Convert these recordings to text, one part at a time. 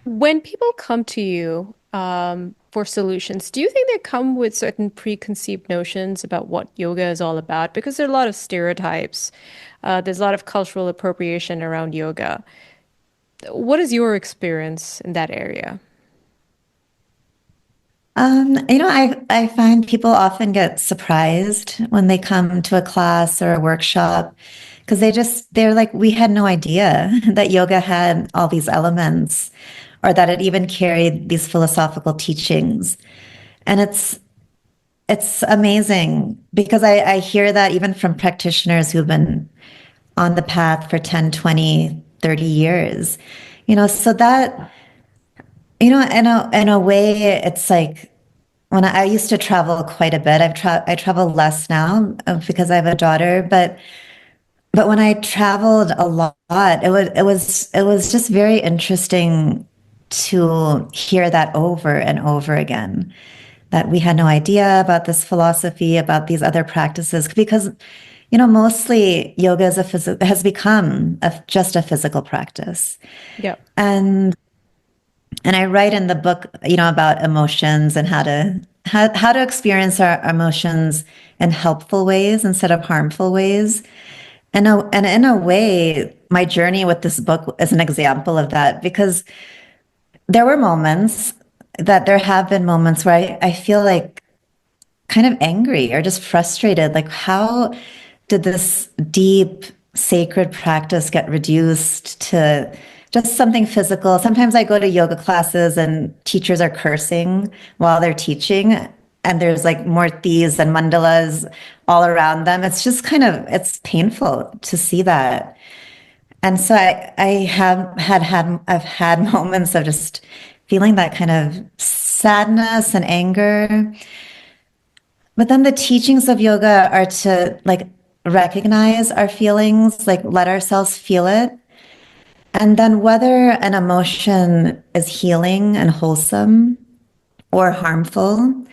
When people come to you for solutions, do you think they come with certain preconceived notions about what yoga is all about? Because there are a lot of stereotypes. There's a lot of cultural appropriation around yoga. What is your experience in that area? I find people often get surprised when they come to a class or a workshop because they're like, we had no idea that yoga had all these elements or that it even carried these philosophical teachings. And it's amazing because I hear that even from practitioners who've been on the path for 10, 20, 30 years. So that, in a way, it's like when I used to travel quite a bit. I travel less now because I have a daughter, but when I traveled a lot, it was just very interesting to hear that over and over again. That we had no idea about this philosophy, about these other practices, because mostly yoga has become just a physical practice, Yeah. and I write in the book, about emotions and how to experience our emotions in helpful ways instead of harmful ways. And in a way, my journey with this book is an example of that because there have been moments where I feel like kind of angry or just frustrated. Like, how did this deep, sacred practice get reduced to just something physical? Sometimes I go to yoga classes and teachers are cursing while they're teaching, and there's like murtis and mandalas all around them. It's painful to see that. And so I've had moments of just feeling that kind of sadness and anger, but then the teachings of yoga are to like recognize our feelings, like let ourselves feel it. And then whether an emotion is healing and wholesome or harmful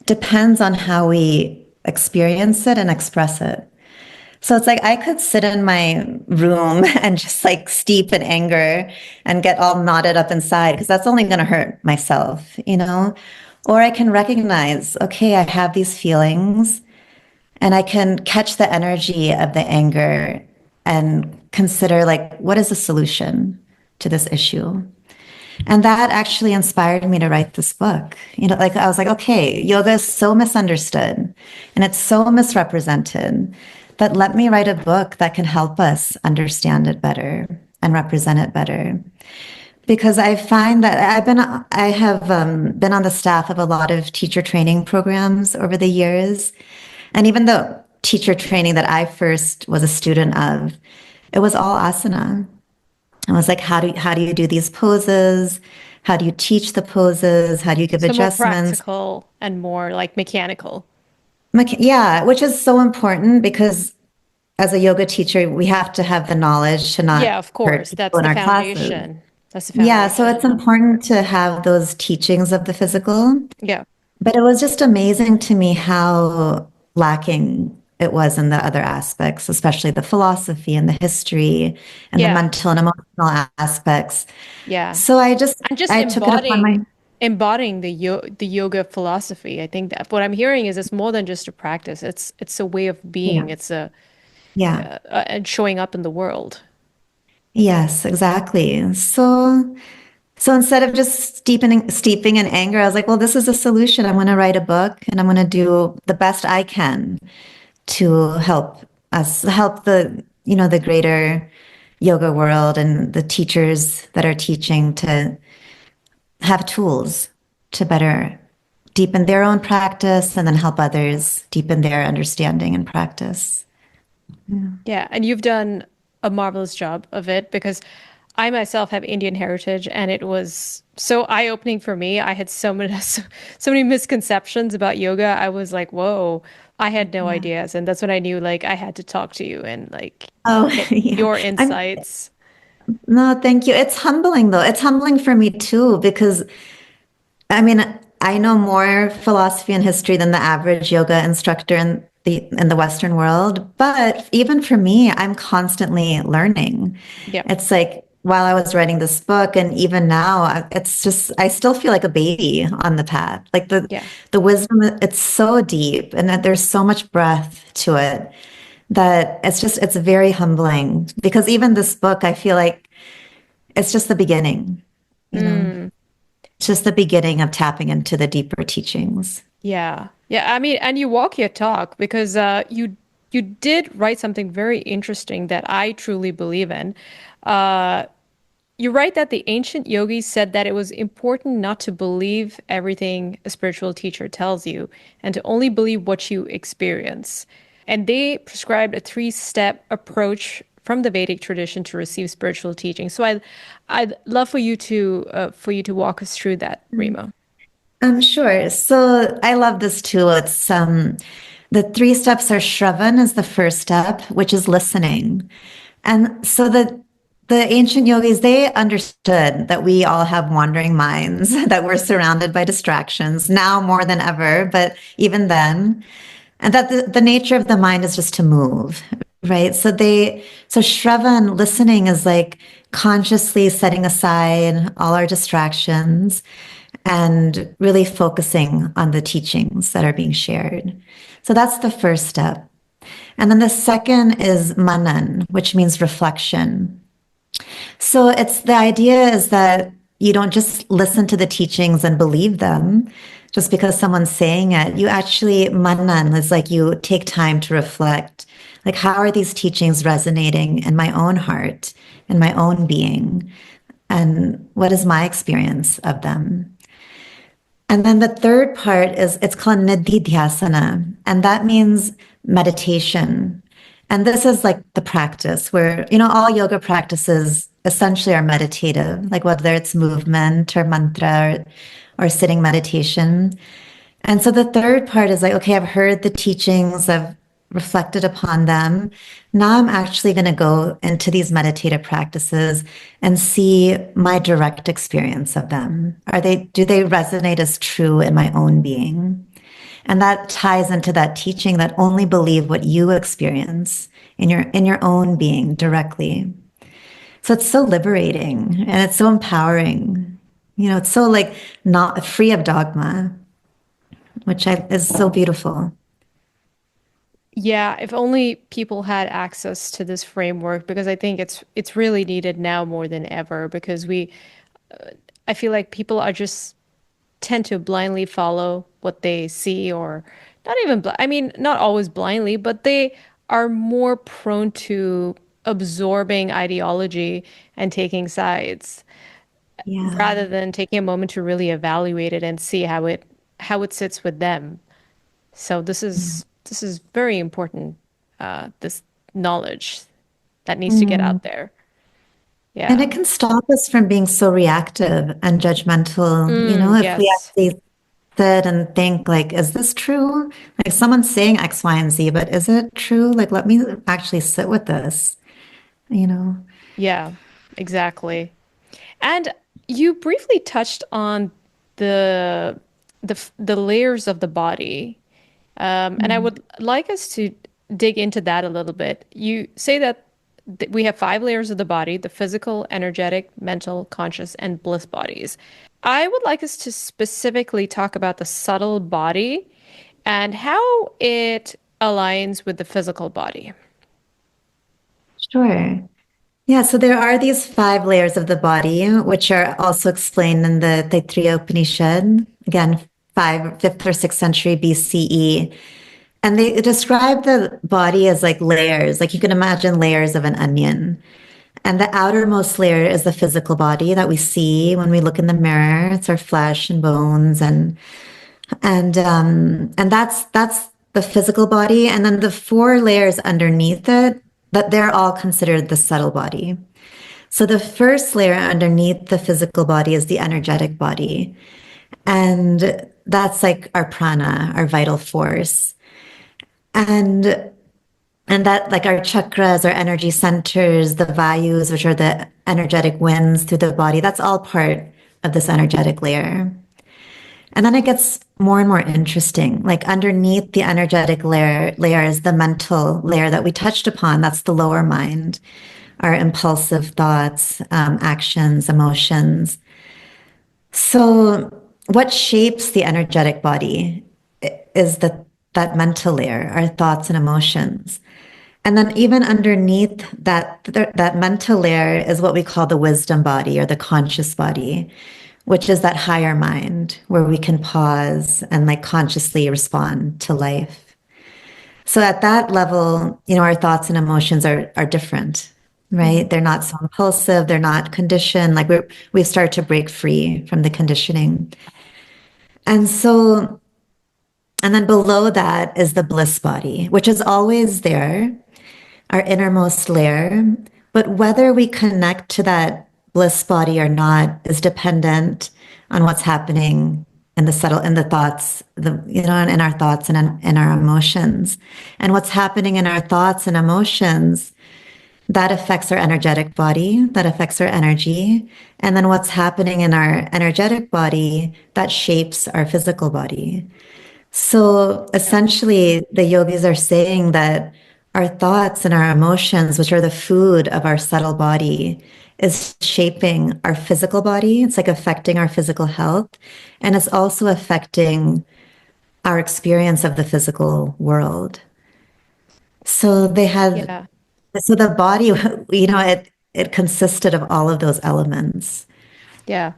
depends on how we experience it and express it. So it's like I could sit in my room and just like steep in anger and get all knotted up inside because that's only going to hurt myself. Or I can recognize, okay, I have these feelings and I can catch the energy of the anger and consider like, what is the solution to this issue? And that actually inspired me to write this book. Like I was like, okay, yoga is so misunderstood and it's so misrepresented, but let me write a book that can help us understand it better and represent it better. Because I find that I have been on the staff of a lot of teacher training programs over the years. And even the teacher training that I first was a student of, it was all asana. I was like, how do you do these poses? How do you teach the poses? How do you give So more adjustments? practical and more like mechanical. Yeah, which is so important because as a yoga teacher, we have to have the knowledge to Yeah, not of hurt course. people That's in the our classes. foundation. That's the Yeah, so foundation. it's important to have those teachings of the physical. Yeah. But it was just amazing to me how lacking it was in the other aspects, especially the philosophy and the history and the Yeah. mental and emotional aspects. Yeah. So And just I took it upon embodying the yoga philosophy. I think that what I'm hearing is it's more than just a practice. It's a way of yeah, being. It's yeah, and showing up in the world. yes, exactly. So instead of just steeping in anger, I was like, well, this is a solution. I'm going to write a book and I'm going to do the best I can to help the greater yoga world and the teachers that are teaching to have tools to better deepen their own practice and then help others deepen their understanding and practice. Yeah, and you've done a marvelous job of it because I myself have Indian heritage and it was so eye-opening for me. I had so many misconceptions about yoga. I was like, whoa, I had no Yeah. ideas. And that's when I knew like I had to talk to you and like Oh, get yeah. your I'm insights. No, thank you. It's humbling though. It's humbling for me too because I mean, I know more philosophy and history than the average yoga instructor in the Western world, but even for me, I'm constantly learning. Yeah. It's like while I was writing this book, and even now, it's just I still feel like a baby on the path. Like Yeah. the wisdom, it's so deep, and that there's so much breadth to it that it's very humbling. Because even this book, I feel like it's just the beginning. You know, Mm. it's just the beginning of tapping into the deeper teachings. Yeah. Yeah. I mean, and you walk your talk because you did write something very interesting that I truly believe in. Uh, you write that the ancient yogis said that it was important not to believe everything a spiritual teacher tells you and to only believe what you experience. And they prescribed a three-step approach from the Vedic tradition to receive spiritual teaching. So I'd love for you to walk us through that, Reema. Sure. So I love this too. It's the three steps are Shravan is the first step, which is listening. And so the ancient yogis, they understood that we all have wandering minds, that we're surrounded by distractions now more than ever, but even then, and that the nature of the mind is just to move, right? So Shravan, listening is like consciously setting aside all our distractions and really focusing on the teachings that are being shared. So that's the first step. And then the second is manan, which means reflection. So it's the idea is that you don't just listen to the teachings and believe them just because someone's saying it. You actually, manan is like you take time to reflect. Like, how are these teachings resonating in my own heart, in my own being? And what is my experience of them? And then the third part is it's called nididhyasana, and that means meditation. And this is like the practice where, all yoga practices essentially are meditative, like whether it's movement or mantra or sitting meditation. And so the third part is like, okay, I've heard the teachings, I've reflected upon them. Now I'm actually going to go into these meditative practices and see my direct experience of them. Do they resonate as true in my own being? And that ties into that teaching that only believe what you experience in your own being directly. So it's so liberating and it's so empowering. It's so like not free of dogma, is so beautiful. Yeah, if only people had access to this framework, because I think it's really needed now more than ever, because I feel like people are just tend to blindly follow what they see, or not even I mean, not always blindly, but they are more prone to absorbing ideology and taking sides Yeah. rather than taking a moment to really evaluate it and see how it sits with them. So this is very important, this knowledge that needs to get Mm. out there. And Yeah. it can stop us from being so reactive and judgmental. If we Yes. actually sit and think, like, is this true? Like, someone's saying X, Y, and Z, but is it true? Like, let me actually sit with this, you know? Yeah, exactly. And you briefly touched on the the layers of the body. And I Mm. would like us to dig into that a little bit. You say that we have five layers of the body: the physical, energetic, mental, conscious, and bliss bodies. I would like us to specifically talk about the subtle body and how it aligns with the physical body. Sure. Yeah, so there are these five layers of the body, which are also explained in the Taittiriya Upanishad, again, fifth or sixth century BCE. And they describe the body as like layers, like you can imagine layers of an onion. And the outermost layer is the physical body that we see when we look in the mirror. It's our flesh and bones, and that's the physical body. And then the four layers underneath it, that they're all considered the subtle body. So the first layer underneath the physical body is the energetic body. And that's like our prana, our vital force. And that like our chakras, our energy centers, the vayus, which are the energetic winds through the body, that's all part of this energetic layer. And then it gets more and more interesting. Like underneath the energetic layer is the mental layer that we touched upon. That's the lower mind, our impulsive thoughts, actions, emotions. So, what shapes the energetic body is that mental layer, our thoughts and emotions. And then even underneath that mental layer is what we call the wisdom body or the conscious body, which is that higher mind where we can pause and like consciously respond to life. So at that level, our thoughts and emotions are different, Hmm. right? They're not so impulsive, they're not conditioned. Like we start to break free from the conditioning. And so, and then below that is the bliss body, which is always there, our innermost layer. But whether we connect to that bliss body or not is dependent on what's happening in the thoughts, in our thoughts and in our emotions. And what's happening in our thoughts and emotions, that affects our energetic body, that affects our energy. And then what's happening in our energetic body, that shapes our physical body. So Yeah. essentially, the yogis are saying that our thoughts and our emotions, which are the food of our subtle body, is shaping our physical body. It's like affecting our physical health. And it's also affecting our experience of the physical world. So they had, Yeah. so the body, it consisted of all of those elements. Yeah.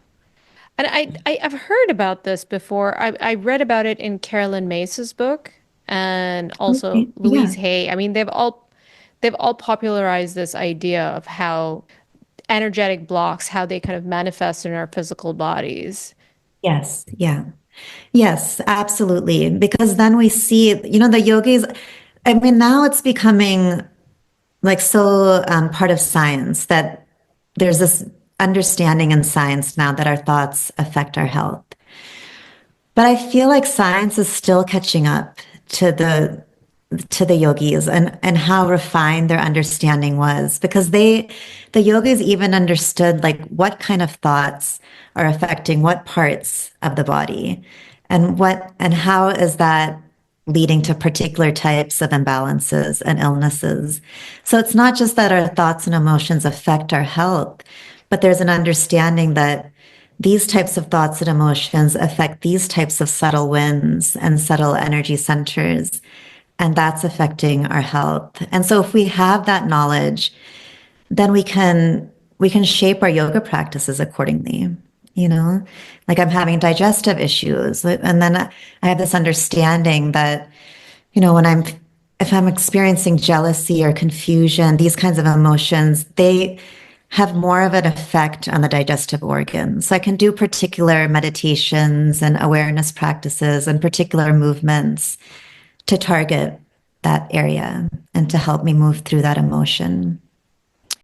And I've heard about this before. I read about it in Carolyn Mace's book and also Okay. Louise Yeah. Hay. I mean, they've all popularized this idea of how energetic blocks, how they kind of manifest in our physical bodies. Yes. Yeah. Yes, absolutely. Because then we see, the yogis, I mean, now it's becoming like so part of science that there's this understanding in science now that our thoughts affect our health. But I feel like science is still catching up to the yogis and how refined their understanding was because the yogis even understood like what kind of thoughts are affecting what parts of the body and how is that leading to particular types of imbalances and illnesses. So it's not just that our thoughts and emotions affect our health, but there's an understanding that these types of thoughts and emotions affect these types of subtle winds and subtle energy centers, and that's affecting our health. And so if we have that knowledge, then we can shape our yoga practices accordingly. Like I'm having digestive issues, and then I have this understanding that when if I'm experiencing jealousy or confusion, these kinds of emotions, they have more of an effect on the digestive organs. So I can do particular meditations and awareness practices and particular movements to target that area and to help me move through that emotion.